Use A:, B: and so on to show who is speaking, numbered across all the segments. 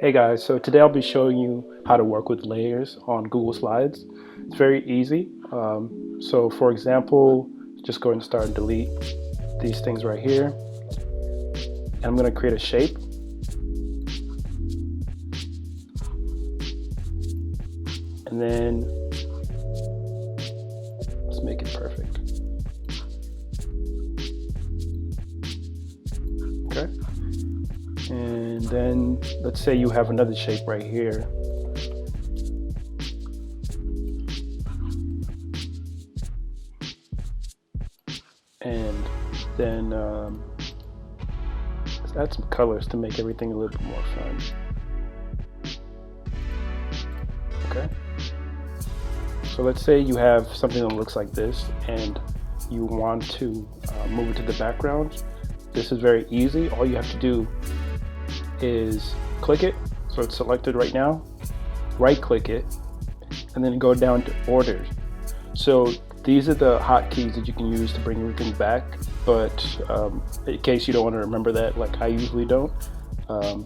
A: Hey guys, so today I'll be showing you how to work with layers on Google Slides. It's very easy. So for example, just go ahead and start and delete these things right here. And I'm going to create a shape. And then let's make it perfect. Okay. And then let's say you have another shape right here. And then let's add some colors to make everything a little bit more fun. Okay. So let's say you have something that looks like this and you want to move it to the background. This is very easy. All you have to do is click it, so it's selected right now, right click it, and then go down to orders. So these are the hotkeys that you can use to bring everything back, but in case you don't want to remember that like I usually don't,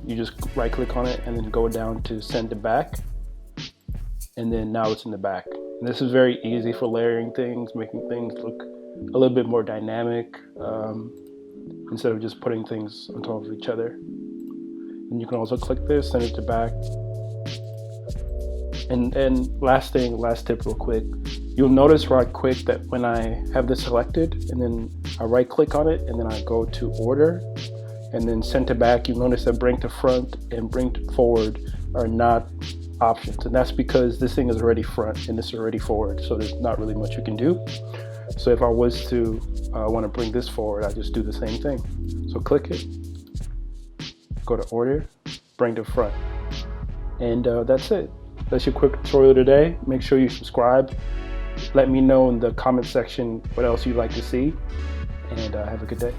A: you just right click on it and then go down to send to back, and then now it's in the back. And this is very easy for layering things, making things look a little bit more dynamic, instead of just putting things on top of each other. And you can also click this, send it to back. And last tip real quick, you'll notice right quick that when I have this selected and then I right click on it and then I go to order and then send to back, you notice that bring to front and bring to forward are not options, and that's because this thing is already front and this is already forward, so there's not really much you can do. So if I was to want to bring this forward, I just do the same thing. So click it, go to order, bring to front, and that's it. That's your quick tutorial today. Make sure you subscribe. Let me know in the comment section what else you'd like to see, and have a good day.